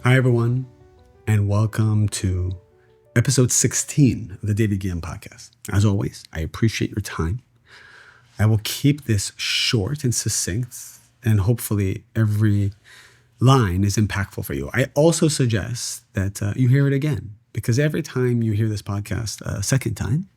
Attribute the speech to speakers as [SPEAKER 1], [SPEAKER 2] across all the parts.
[SPEAKER 1] Hi, everyone, and welcome to episode 16 of the David Guillen podcast. As always, I appreciate your time. I will keep this short and succinct, and hopefully every line is impactful for you. I also suggest that you hear it again, because every time you hear this podcast a second time,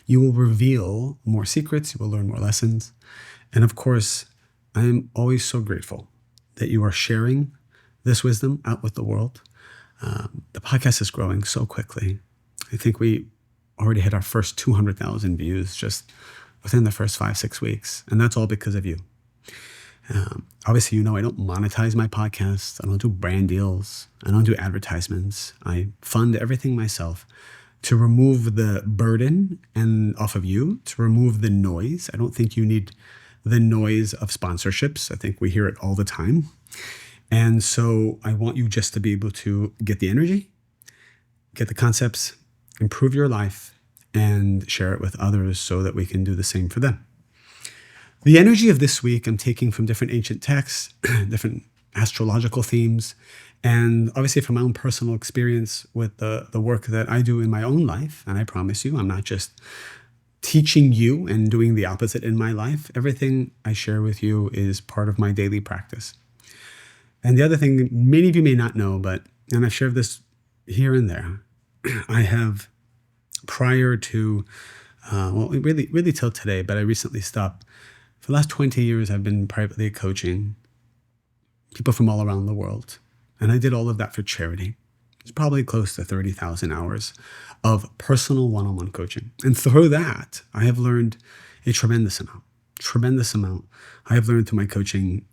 [SPEAKER 1] you will reveal more secrets, you will learn more lessons. And of course, I am always so grateful that you are sharing this wisdom out with the world. The podcast is growing so quickly. I think we already hit our first 200,000 views just within the first 5-6 weeks. And that's all because of you. Obviously, you know, I don't monetize my podcast. I don't do brand deals. I don't do advertisements. I fund everything myself to remove the burden and off of you, to remove the noise. I don't think you need the noise of sponsorships. I think we hear it all the time. And so I want you just to be able to get the energy, get the concepts, improve your life, and share it with others so that we can do the same for them. The energy of this week I'm taking from different ancient texts, different astrological themes, and obviously from my own personal experience with the work that I do in my own life. And I promise you, I'm not just teaching you and doing the opposite in my life. Everything I share with you is part of my daily practice. And the other thing many of you may not know, and I've shared this here and there, I have prior to, really till today, but I recently stopped. For the last 20 years, I've been privately coaching people from all around the world. And I did all of that for charity. It's probably close to 30,000 hours of personal one-on-one coaching. And through that, I have learned a tremendous amount. I have learned through my coaching,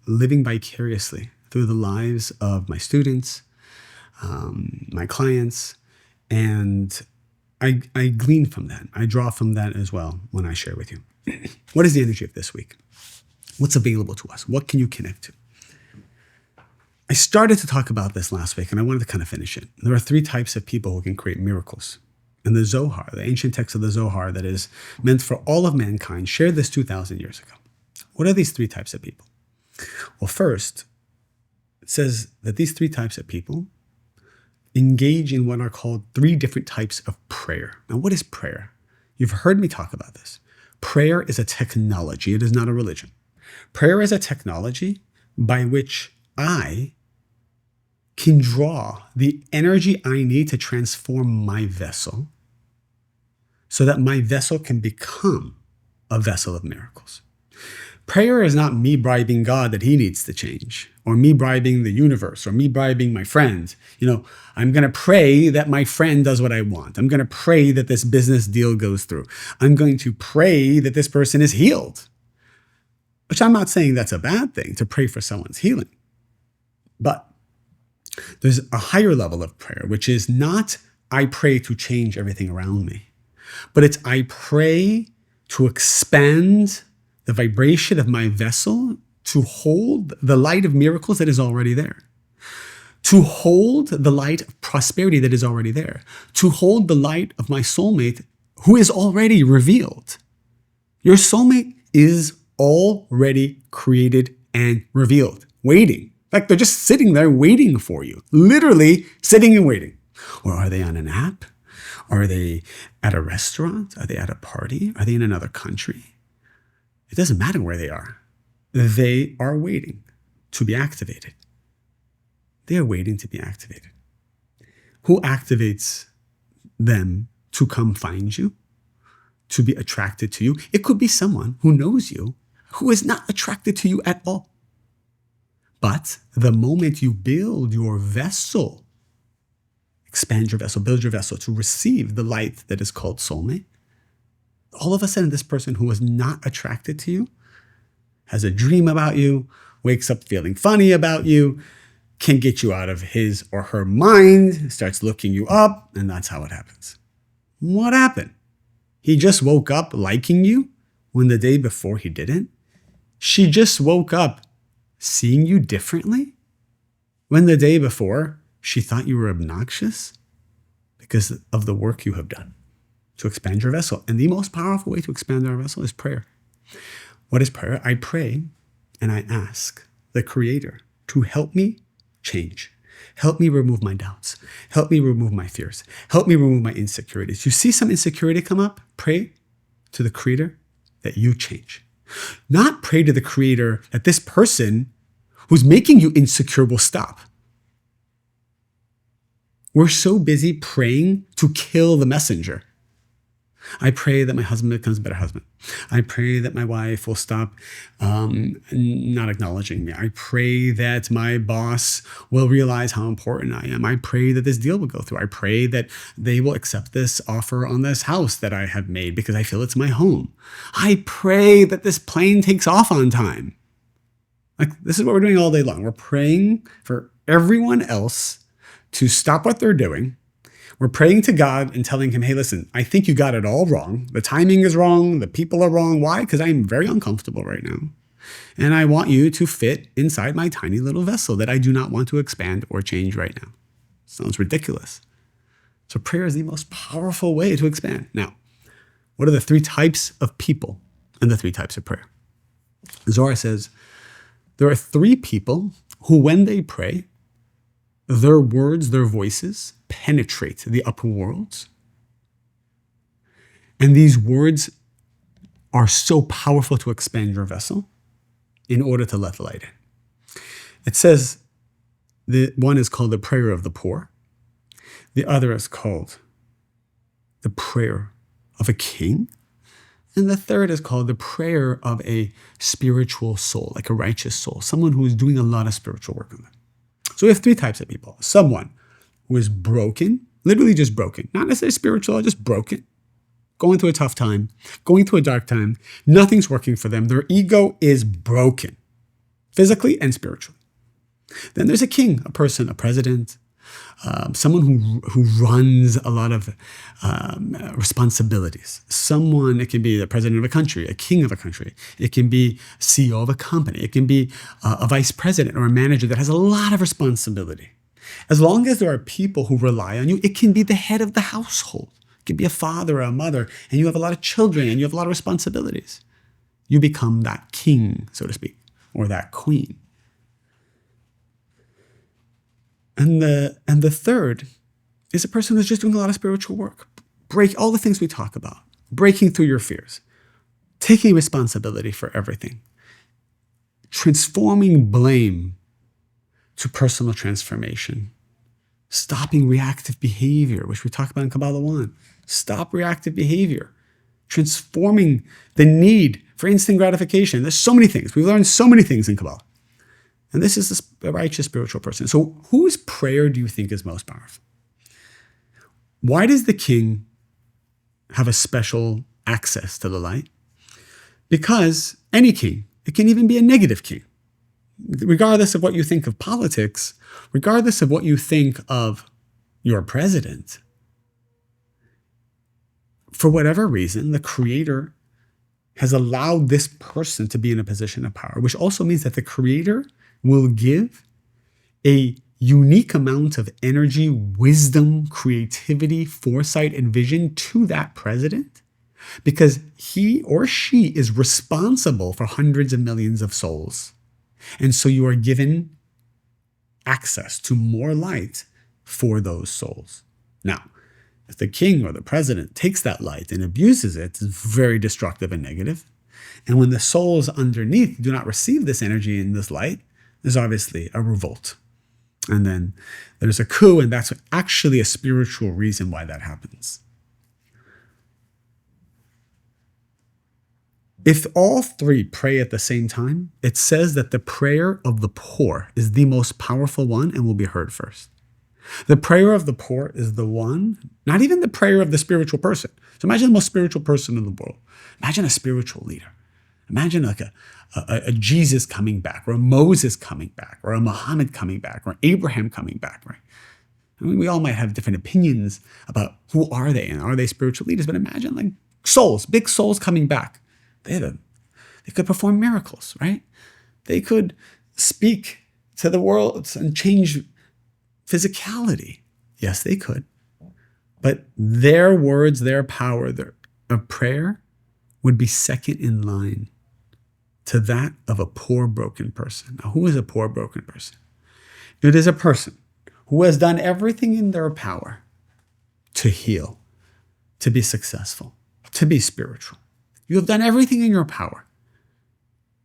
[SPEAKER 1] living vicariously through the lives of my students, my clients, and I glean from that. I draw from that as well when I share with you. What is the energy of this week? What's available to us? What can you connect to? I started to talk about this last week, and I wanted to kind of finish it. There are 3 types of people who can create miracles. And the Zohar, the ancient text of the Zohar that is meant for all of mankind, shared this 2,000 years ago. What are these 3 types of people? Well, first, it says that these 3 types of people engage in what are called 3 different types of prayer. Now, what is prayer? You've heard me talk about this. Prayer is a technology. It is not a religion. Prayer is a technology by which I can draw the energy I need to transform my vessel so that my vessel can become a vessel of miracles. Prayer is not me bribing God that he needs to change, or me bribing the universe, or me bribing my friend. I'm going to pray that my friend does what I want. I'm going to pray that this business deal goes through. I'm going to pray that this person is healed. Which I'm not saying that's a bad thing, to pray for someone's healing. But there's a higher level of prayer, which is not I pray to change everything around me, but it's I pray to expand the vibration of my vessel to hold the light of miracles that is already there, to hold the light of prosperity that is already there, to hold the light of my soulmate who is already revealed. Your soulmate is already created and revealed, waiting. In fact, they're just sitting there waiting for you, literally sitting and waiting. Or are they on an app? Are they at a restaurant? Are they at a party? Are they in another country? It doesn't matter where they are. They are waiting to be activated. They are waiting to be activated. Who activates them to come find you, to be attracted to you? It could be someone who knows you, who is not attracted to you at all. But the moment you build your vessel, expand your vessel, build your vessel to receive the light that is called soulmate, all of a sudden this person who was not attracted to you has a dream about you, wakes up feeling funny about you, can get you out of his or her mind, starts looking you up, and that's how it happens. What happened? He just woke up liking you when the day before he didn't? She just woke up seeing you differently when the day before she thought you were obnoxious because of the work you have done to expand your vessel. And the most powerful way to expand our vessel is prayer. What is prayer? I pray and I ask the Creator to help me change. Help me remove my doubts. Help me remove my fears. Help me remove my insecurities. You see some insecurity come up? Pray to the Creator that you change. Not pray to the Creator that this person who's making you insecure will stop. We're so busy praying to kill the messenger. I pray that my husband becomes a better husband. I pray that my wife will stop not acknowledging me. I pray that my boss will realize how important I am. I pray that this deal will go through. I pray that they will accept this offer on this house that I have made because I feel it's my home. I pray that this plane takes off on time. Like, this is what we're doing all day long. We're praying for everyone else to stop what they're doing. We're praying to God and telling him, hey, listen, I think you got it all wrong. The timing is wrong. The people are wrong. Why? Because I'm very uncomfortable right now. And I want you to fit inside my tiny little vessel that I do not want to expand or change right now. Sounds ridiculous. So prayer is the most powerful way to expand. Now, what are the 3 types of people and the 3 types of prayer? Zohar says there are 3 people who, when they pray, their words, their voices penetrate the upper worlds. And these words are so powerful to expand your vessel in order to let the light in. It says the one is called the prayer of the poor. The other is called the prayer of a king. And the third is called the prayer of a spiritual soul, like a righteous soul, someone who is doing a lot of spiritual work on them. So we have 3 types of people. Someone who is broken, literally just broken, not necessarily spiritual, just broken, going through a tough time, going through a dark time, nothing's working for them. Their ego is broken, physically and spiritually. Then there's a king, a person, a president, someone who runs a lot of responsibilities. Someone, it can be the president of a country, a king of a country. It can be CEO of a company. It can be a vice president or a manager that has a lot of responsibility. As long as there are people who rely on you, it can be the head of the household. It can be a father or a mother, and you have a lot of children and you have a lot of responsibilities. You become that king, so to speak, or that queen. And the third is a person who's just doing a lot of spiritual work. Break all the things we talk about. Breaking through your fears. Taking responsibility for everything. Transforming blame to personal transformation. Stopping reactive behavior, which we talk about in Kabbalah 1. Stop reactive behavior. Transforming the need for instant gratification. There's so many things. We've learned so many things in Kabbalah. And this is a righteous spiritual person. So whose prayer do you think is most powerful? Why does the king have a special access to the light? Because any king, it can even be a negative king, regardless of what you think of politics, regardless of what you think of your president, for whatever reason, the Creator has allowed this person to be in a position of power, which also means that the Creator will give a unique amount of energy, wisdom, creativity, foresight, and vision to that president because he or she is responsible for hundreds of millions of souls. And so you are given access to more light for those souls. Now, if the king or the president takes that light and abuses it, it's very destructive and negative. And when the souls underneath do not receive this energy and this light, there's obviously a revolt. And then there's a coup, and that's actually a spiritual reason why that happens. If all 3 pray at the same time, it says that the prayer of the poor is the most powerful one and will be heard first. The prayer of the poor is the one, not even the prayer of the spiritual person. So imagine the most spiritual person in the world. Imagine a spiritual leader. Imagine like a Jesus coming back, or a Moses coming back, or a Muhammad coming back, or Abraham coming back, right? I mean, we all might have different opinions about who are they and are they spiritual leaders, but imagine like souls, big souls coming back. They could perform miracles, right? They could speak to the world and change physicality. Yes, they could. But their words, their power of prayer would be second in line to that of a poor, broken person. Now, who is a poor, broken person? It is a person who has done everything in their power to heal, to be successful, to be spiritual. You have done everything in your power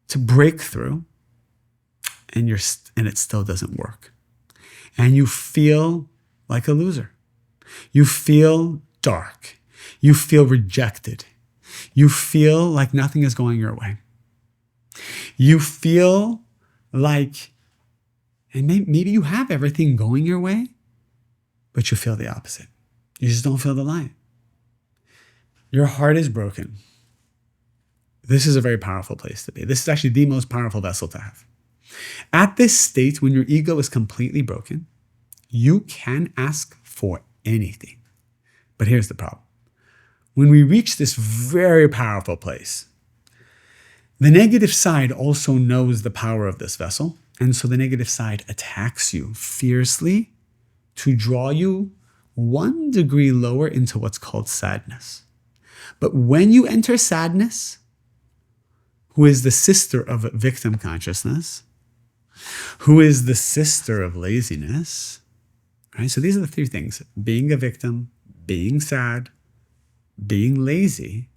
[SPEAKER 1] to break through, and it still doesn't work. And you feel like a loser. You feel dark. You feel rejected. You feel like nothing is going your way. You feel like, and maybe you have everything going your way, but you feel the opposite. You just don't feel the light. Your heart is broken. This is a very powerful place to be. This is actually the most powerful vessel to have. At this state, when your ego is completely broken, you can ask for anything. But here's the problem. When we reach this very powerful place, the negative side also knows the power of this vessel. And so the negative side attacks you fiercely to draw you 1 degree lower into what's called sadness. But when you enter sadness, who is the sister of victim consciousness, who is the sister of laziness, right? So these are the 3 things: being a victim, being sad, being lazy,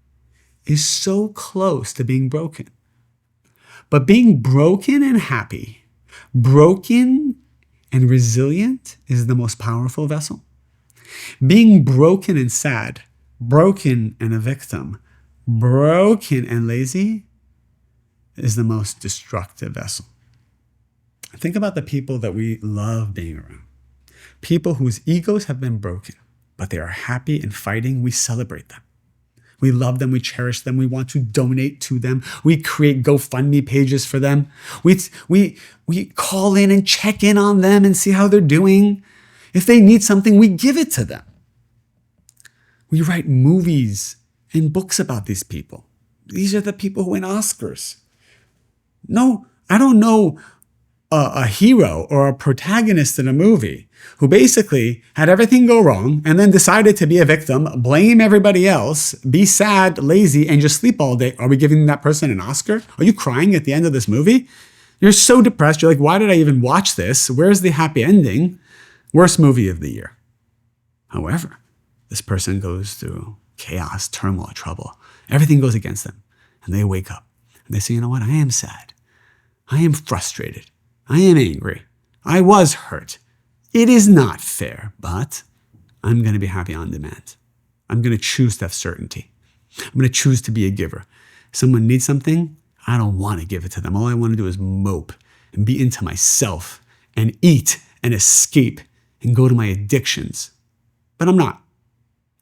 [SPEAKER 1] is so close to being broken. But being broken and happy, broken and resilient is the most powerful vessel. Being broken and sad, broken and a victim, broken and lazy is the most destructive vessel. Think about the people that we love being around. People whose egos have been broken, but they are happy and fighting. We celebrate them. We love them. We cherish them. We want to donate to them. We create GoFundMe pages for them. We call in and check in on them and see how they're doing. If they need something, we give it to them. We write movies and books about these people. These are the people who win Oscars. No, I don't know a hero or a protagonist in a movie who basically had everything go wrong and then decided to be a victim, blame everybody else, be sad, lazy, and just sleep all day. Are we giving that person an Oscar? Are you crying at the end of this movie? You're so depressed. You're like, why did I even watch this? Where's the happy ending? Worst movie of the year. However, this person goes through chaos, turmoil, trouble. Everything goes against them. And they wake up and they say, you know what? I am sad. I am frustrated. I am angry. I was hurt. It is not fair, but I'm going to be happy on demand. I'm going to choose to have certainty. I'm going to choose to be a giver. Someone needs something, I don't want to give it to them. All I want to do is mope and be into myself and eat and escape and go to my addictions. But I'm not.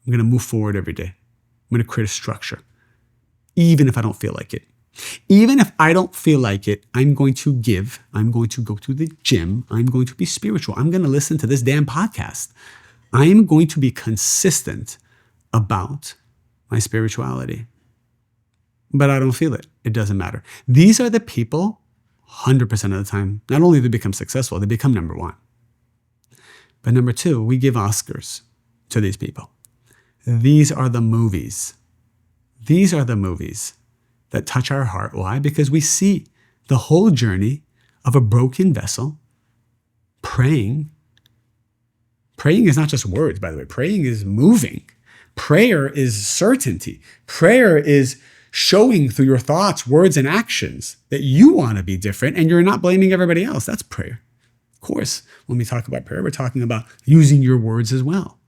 [SPEAKER 1] I'm going to move forward every day. I'm going to create a structure, even if I don't feel like it. Even if I don't feel like it, I'm going to give. I'm going to go to the gym. I'm going to be spiritual. I'm going to listen to this damn podcast. I am going to be consistent about my spirituality. But I don't feel it. It doesn't matter. These are the people, 100% of the time, not only do they become successful, they become number 1. But number 2, we give Oscars to these people. These are the movies. These are the movies that touch our heart. Why? Because we see the whole journey of a broken vessel praying. Praying is not just words, by the way. Praying is moving. Prayer is certainty. Prayer is showing through your thoughts, words, and actions that you want to be different and you're not blaming everybody else. That's prayer. Of course, when we talk about prayer, we're talking about using your words as well.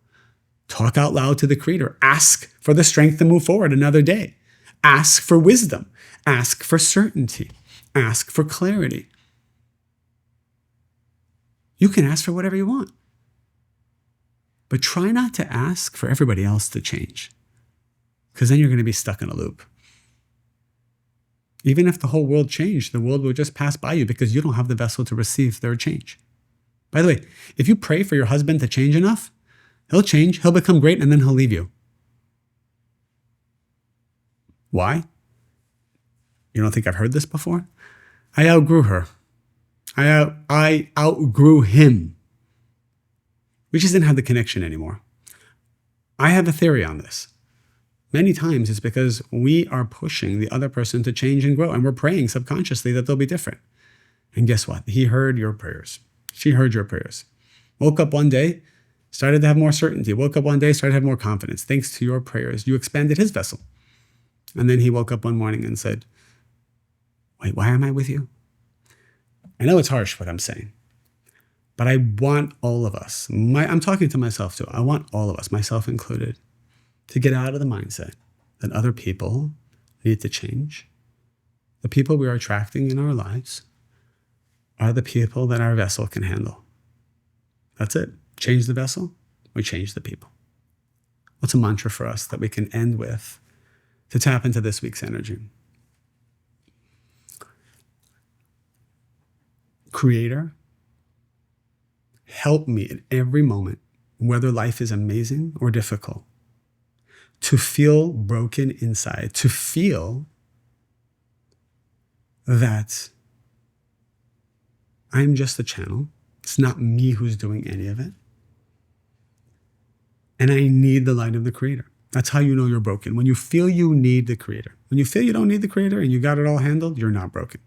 [SPEAKER 1] Talk out loud to the Creator. Ask for the strength to move forward another day. Ask for wisdom. Ask for certainty. Ask for clarity. You can ask for whatever you want. But try not to ask for everybody else to change, because then you're going to be stuck in a loop. Even if the whole world changed, the world will just pass by you because you don't have the vessel to receive their change. By the way, if you pray for your husband to change enough, he'll change, he'll become great, and then he'll leave you. Why? You don't think I've heard this before? I outgrew her. I outgrew him. We just didn't have the connection anymore. I have a theory on this. Many times it's because we are pushing the other person to change and grow, and we're praying subconsciously that they'll be different. And guess what? He heard your prayers. She heard your prayers. Woke up one day, started to have more certainty. Woke up one day, started to have more confidence. Thanks to your prayers, you expanded his vessel. And then he woke up one morning and said, wait, why am I with you? I know it's harsh what I'm saying, but I want all of us, I'm talking to myself too, I want all of us, myself included, to get out of the mindset that other people need to change. The people we are attracting in our lives are the people that our vessel can handle. That's it. Change the vessel, we change the people. What's a mantra for us that we can end with to tap into this week's energy? Creator, help me at every moment, whether life is amazing or difficult, to feel broken inside, to feel that I'm just a channel. It's not me who's doing any of it. And I need the light of the Creator. That's how you know you're broken. When you feel you need the Creator. When you feel you don't need the Creator and you got it all handled, you're not broken.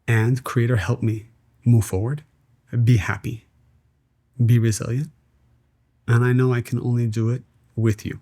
[SPEAKER 1] And Creator, help me move forward, be happy, be resilient. And I know I can only do it with you.